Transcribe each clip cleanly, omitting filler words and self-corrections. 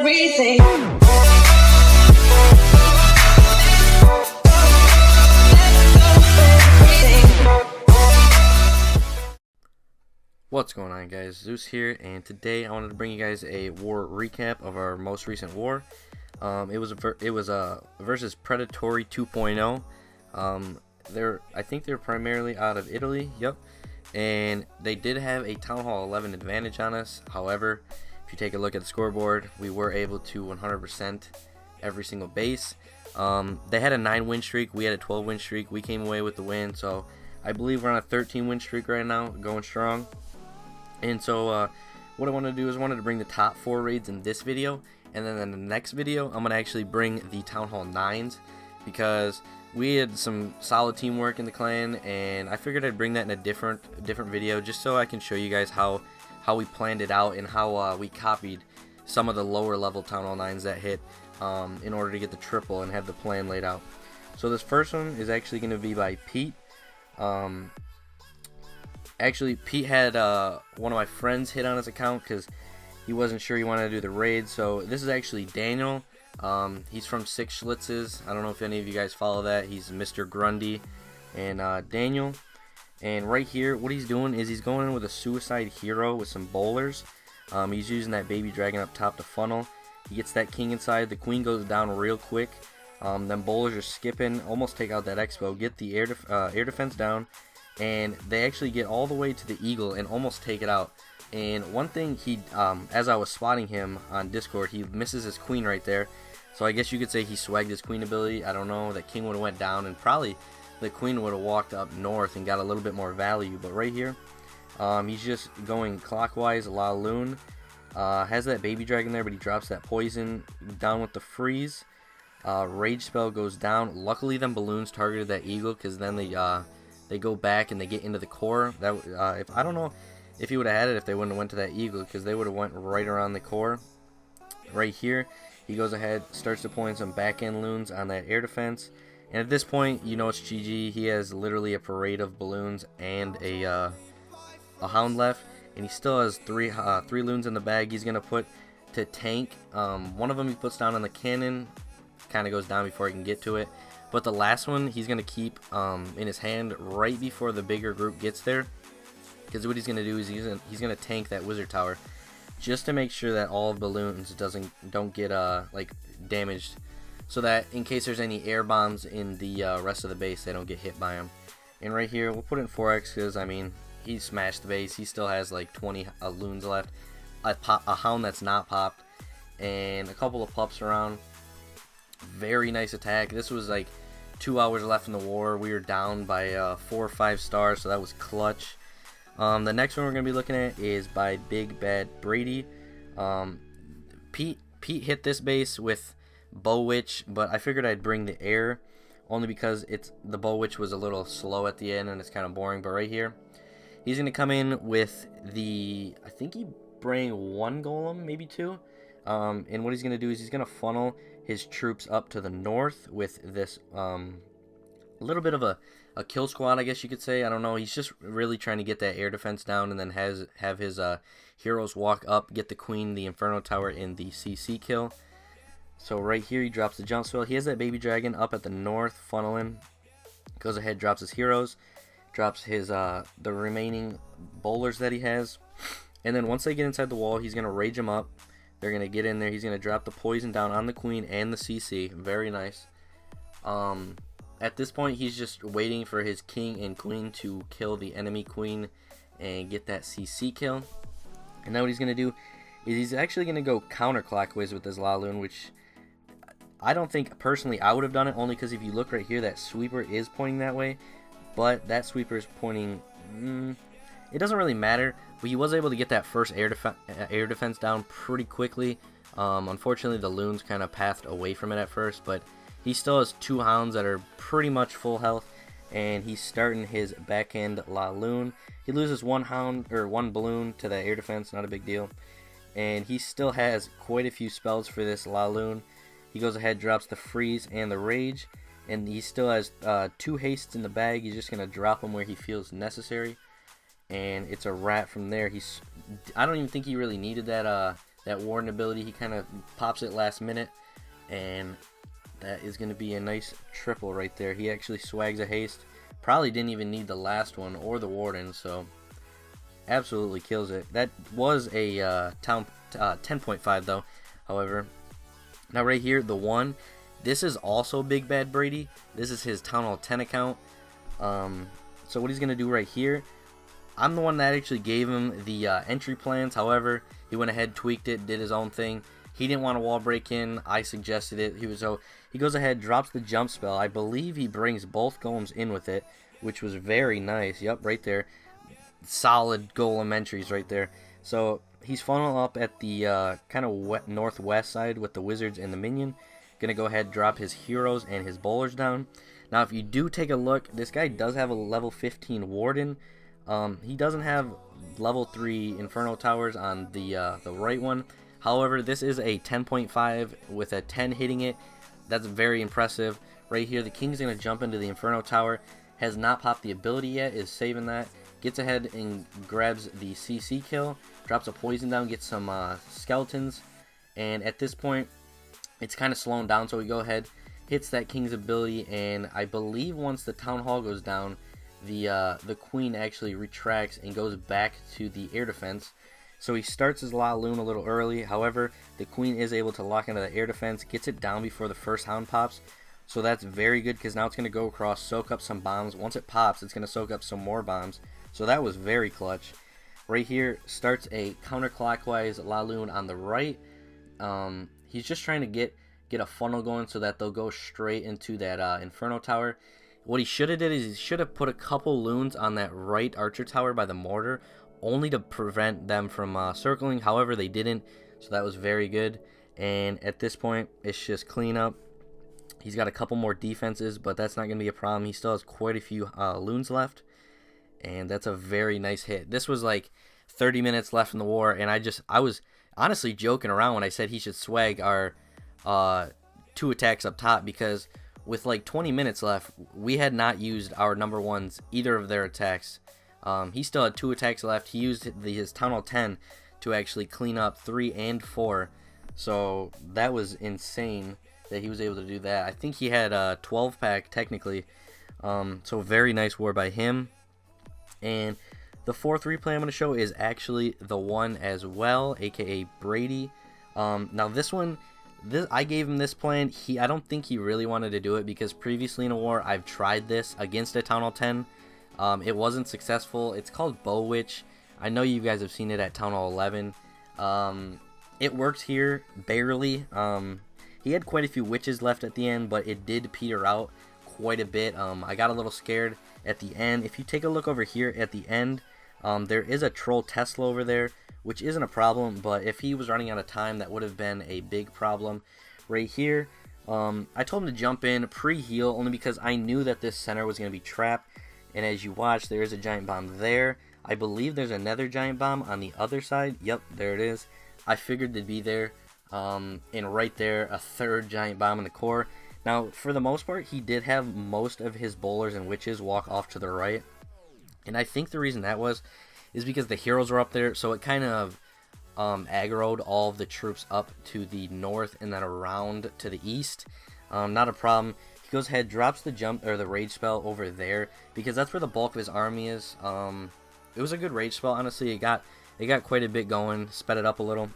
everything. What's going on, guys? Zeus here, and today I wanted to bring you guys a war recap of our most recent war. It was versus Predatory 2.0. I think they're primarily out of Italy. Yep. And they did have a Town Hall 11 advantage on us. However, if you take a look at the scoreboard, we were able to 100% every single base. They had a 9-win streak. We had a 12-win streak. We came away with the win. So I believe we're on a 13-win streak right now, going strong. And so what I want to do is I wanted to bring the top 4 raids in this video, and then in the next video I'm going to actually bring the Town Hall 9s, because we had some solid teamwork in the clan, and I figured I'd bring that in a different video, just so I can show you guys how we planned it out and how we copied some of the lower level Town Hall 9s that hit in order to get the triple and have the plan laid out. So this first one is actually going to be by Pete. Actually, Pete had one of my friends hit on his account because he wasn't sure he wanted to do the raid. So this is actually Daniel. He's from Six Schlitzes. I don't know if any of you guys follow that. He's Mr. Grundy and Daniel. And right here, what he's doing is he's going in with a suicide hero with some bowlers. He's using that baby dragon up top to funnel. He gets that king inside. The queen goes down real quick. Then bowlers are skipping, almost take out that expo, get the air defense down. And they actually get all the way to the eagle and almost take it out. And one thing he, as I was spotting him on Discord, he misses his queen right there. So I guess you could say he swagged his queen ability. I don't know. That king would have went down, and probably the queen would have walked up north and got a little bit more value. But right here, he's just going clockwise. La Lune has that baby dragon there, but he drops that poison down with the freeze. Rage spell goes down. Luckily, them balloons targeted that eagle, because then they go back and they get into the core. That I don't know if he would have had it if they wouldn't have went to that eagle, because they would have went right around the core. Right here, he goes ahead, starts deploying some back end loons on that air defense, and at this point, you know it's GG. He has literally a parade of balloons and a hound left, and he still has three loons in the bag. He's gonna put to tank. One of them he puts down on the cannon, kind of goes down before he can get to it. But the last one he's going to keep in his hand right before the bigger group gets there. Because what he's going to do is he's going to tank that wizard tower, just to make sure that all of the balloons don't get like damaged, so that in case there's any air bombs in the rest of the base, they don't get hit by him. And right here we'll put it in 4x, because I mean, he smashed the base. He still has like 20 loons left, a hound that's not popped, and a couple of pups around. Very nice attack. This was like 2 hours left in the war. We were down by 4 or 5 stars, so that was clutch. The next one we're going to be looking at is by BigBadBrady. Pete hit this base with Bow Witch, but I figured I'd bring the air, only because the Bow Witch was a little slow at the end and it's kind of boring. But right here, he's going to come in with I think he bring 1 golem, maybe 2. And what he's going to do is he's going to funnel his troops up to the north with this little bit of a kill squad, I guess you could say. I don't know. He's just really trying to get that air defense down, and then have his heroes walk up, get the queen, the inferno tower, in the CC kill. So right here he drops the jump spell. He has that baby dragon up at the north funneling. Goes ahead, drops his heroes, drops his the remaining bowlers that he has, and then once they get inside the wall, he's gonna rage them up. They're going to get in there. He's going to drop the poison down on the queen and the CC. Very nice. At this point, he's just waiting for his king and queen to kill the enemy queen and get that CC kill. And now what he's going to do is he's actually going to go counterclockwise with this La Lune, which I don't think, personally, I would have done it, only because if you look right here, that sweeper is pointing that way. But that sweeper is pointing... it doesn't really matter, but he was able to get that first air defense down pretty quickly. Unfortunately, the loons kind of pathed away from it at first, but he still has 2 hounds that are pretty much full health, and he's starting his back end La Lune. He loses 1 hound or 1 balloon to that air defense, not a big deal, and he still has quite a few spells for this La Lune. He goes ahead, drops the freeze and the rage, and he still has 2 hastes in the bag. He's just gonna drop them where he feels necessary. And it's a wrap from there. I don't even think he really needed that that warden ability. He kind of pops it last minute, and that is going to be a nice triple right there. He actually swags a haste. Probably didn't even need the last one or the warden, so absolutely kills it. That was a town 10.5 though, however. Now right here, the one, this is also BigBadBrady. This is his Town Hall 10 account. So what he's going to do right here, I'm the one that actually gave him the entry plans. However, he went ahead, tweaked it, did his own thing. He didn't want a wall break in. I suggested it. He goes ahead, drops the jump spell. I believe he brings both golems in with it, which was very nice. Yep, right there. Solid golem entries right there. So he's funneling up at the kind of northwest side with the wizards and the minion. Gonna go ahead, drop his heroes and his bowlers down. Now, if you do take a look, this guy does have a level 15 warden. He doesn't have level 3 Inferno Towers on the right one. However, this is a 10.5 with a 10 hitting it. That's very impressive. Right here, the King's going to jump into the Inferno Tower. Has not popped the ability yet, is saving that. Gets ahead and grabs the CC kill. Drops a poison down, gets some skeletons. And at this point, it's kind of slowing down, so we go ahead, hits that King's ability, and I believe once the Town Hall goes down, the Queen actually retracts and goes back to the air defense. So he starts his La Lune a little early. However, the Queen is able to lock into the air defense, gets it down before the first Hound pops. So that's very good, because now it's going to go across, soak up some bombs. Once it pops, it's going to soak up some more bombs. So that was very clutch. Right here, starts a counterclockwise La Lune on the right. He's just trying to get a funnel going so that they'll go straight into that Inferno Tower. What he should have did is he should have put a couple loons on that right archer tower by the mortar, only to prevent them from circling. However, they didn't, so that was very good. And at this point, it's just clean up. He's got a couple more defenses, but that's not going to be a problem. He still has quite a few loons left, and that's a very nice hit. This was like 30 minutes left in the war, and I was honestly joking around when I said he should swag our 2 attacks up top, because with like 20 minutes left, we had not used our number ones, either of their attacks. He still had 2 attacks left. He used his Town Hall 10 to actually clean up 3 and 4. So that was insane that he was able to do that. I think he had a 12 pack technically. So very nice war by him. And the 4th replay I'm going to show is actually the one as well, aka Brady. Now this one, I gave him this plan. I don't think he really wanted to do it, because previously in a war I've tried this against a Town Hall 10. It wasn't successful. It's called Bow Witch. I know you guys have seen it at Town Hall 11. It worked here barely. He had quite a few witches left at the end, but it did peter out quite a bit. I got a little scared at the end. If you take a look over here at the end, there is a troll Tesla over there, which isn't a problem, but if he was running out of time, that would have been a big problem. Right here, I told him to jump in pre-heal, only because I knew that this center was going to be trapped. And as you watch, there is a giant bomb there. I believe there's another giant bomb on the other side. Yep, there it is. I figured they'd be there. And right there, a 3rd giant bomb in the core. Now, for the most part, he did have most of his bowlers and witches walk off to the right. And I think the reason that was is because the heroes were up there, so it kind of aggroed all of the troops up to the north and then around to the east. Not a problem. He goes ahead, drops the jump or the rage spell over there, because that's where the bulk of his army is. It was a good rage spell, honestly. It got quite a bit going, sped it up a little.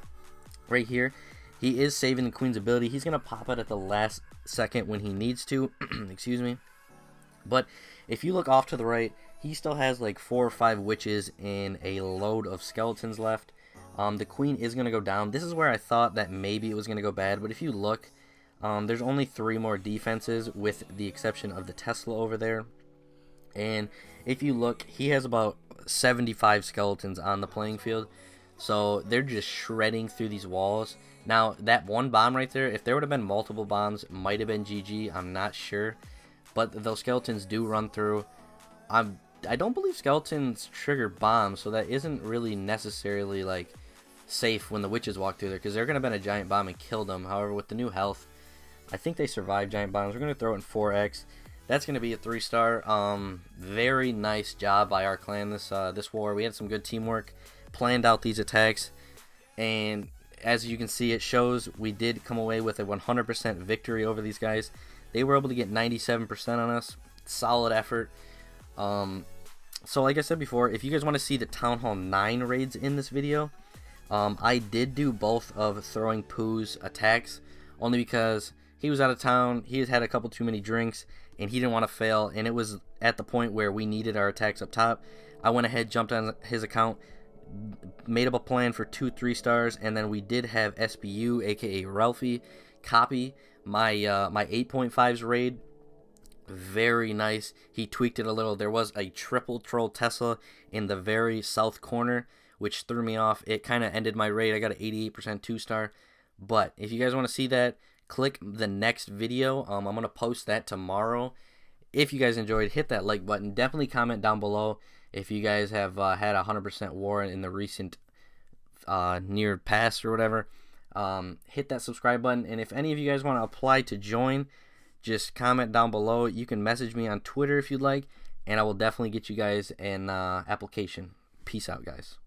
Right here, he is saving the Queen's ability. He's gonna pop it at the last second when he needs to. Excuse me. But if you look off to the right, he still has like 4 or 5 witches and a load of skeletons left. The Queen is gonna go down. This is where I thought that maybe it was gonna go bad, but if you look, there's only 3 more defenses, with the exception of the Tesla over there. And if you look, he has about 75 skeletons on the playing field. So they're just shredding through these walls. Now, that one bomb right there, if there would have been multiple bombs, might have been GG. I'm not sure. But those skeletons do run through. I don't believe skeletons trigger bombs, so that isn't really necessarily like safe when the witches walk through there, because they're going to been a giant bomb and kill them. However, with the new health, I think they survive giant bombs. We're going to throw it in 4x. That's going to be a 3-star. Very nice job by our clan this war. We had some good teamwork, planned out these attacks, and as you can see, it shows we did come away with a 100% victory over these guys. They were able to get 97% on us. Solid effort. So like I said before, if you guys want to see the Town Hall 9 raids in this video, I did do both of Throwing Pooh's attacks, only because he was out of town, he had a couple too many drinks, and he didn't want to fail, and it was at the point where we needed our attacks up top. I went ahead, jumped on his account, made up a plan for 2 3-stars, and then we did have SBU, aka Ralphie, copy my 8.5s raid. Very nice. He tweaked it a little. There was a triple troll Tesla in the very south corner, which threw me off. It kind of ended my raid. I got an 88% 2-star. But if you guys want to see that, click the next video. I'm going to post that tomorrow. If you guys enjoyed, hit that like button. Definitely comment down below if you guys have had a 100% war in the recent near past or whatever. Hit that subscribe button. And if any of you guys want to apply to join, just comment down below. You can message me on Twitter if you'd like, and I will definitely get you guys an application. Peace out, guys.